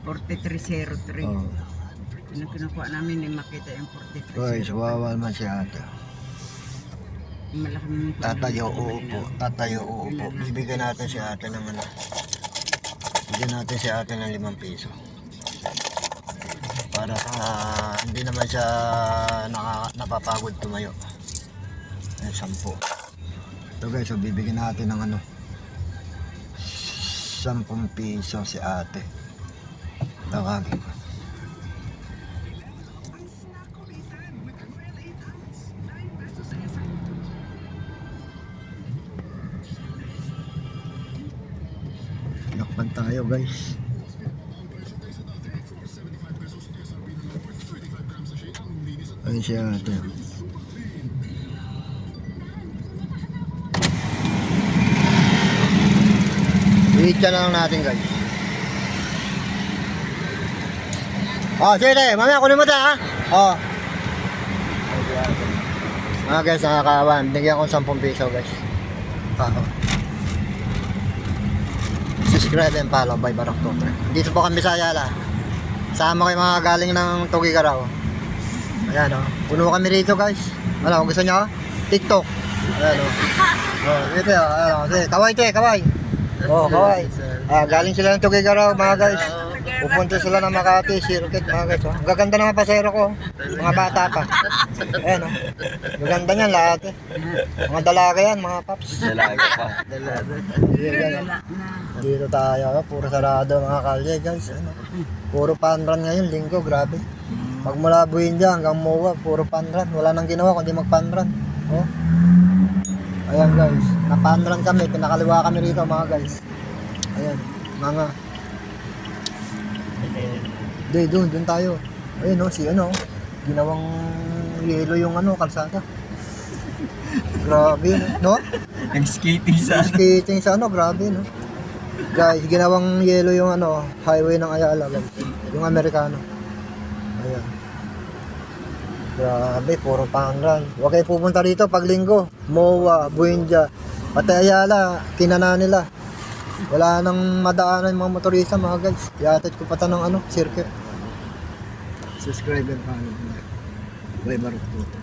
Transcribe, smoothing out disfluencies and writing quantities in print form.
4303. Oh. Yung kinukuha namin, yung makita yung Guys, 4303. wawa naman si ate. Malaking Tatayo, uupo. Tatayo, uupo. Bibigyan natin si ate ng ano. Bigyan natin si ate ng 5 piso. Para hindi naman siya napapagod tumayo. Ay, 10. So guys, so bibigyan natin ng ano, 10 piso si ate. Tawagin ko. Lakban tayo guys. Ayun siya ate. Iitsa na lang natin guys. Oh, sige, mamaya kunin mo tayo ha. Oh. Mga guys, nakakawan. Bigyan ko 10 piso guys. Subscribe and follow by Barok Tutor. Dito po kami sa Ayala. Sama kayo mga galing ng Tugigaraw. Ayan o. Puno kami rito guys. Ano, gusto nyo? TikTok. Ayan o. Oh, dito o. Ayan o. Kaway te, kaway. Oh, kaway. Galing sila ng Tugigaraw mga guys. Pupunta sila ng Makati, Circuit mga guys. Oh. Ang gaganda ng mga pasero ko. Mga bata pa. Ayan o. Maganda niyan lahat eh. Mga dalaga yan, mga paps. Dalaga pa. Dito tayo, puro sarado mga kalye guys. Ano? Puro panran ngayon, linggo, grabe. Pag mula Buendia hanggang Moa, puro panran. Wala nang ginawa kundi magpanran. Oh. Ayan guys, napanran kami, pinakaliwa kami rito mga guys. Ayan, mga. Doon tayo. Ayun si ano, ginawang yelo yung ano, kalsada. Grabe, no? Nag-skating sa Skating sa ano, grabe, no? Guys, ginawang yelo yung ano, highway ng Ayala, guys. Yung Amerikano. Ayan. Grabe, puro panran. Huwag kayo pupunta rito pag linggo. Moa, Buendia, pati Ayala, kinana nila. Wala nang madaanan yung mga motorista, mga guys. Iatid ko pata ng ano, circuit. Subscribe and follow. Bye, Barok Tutor.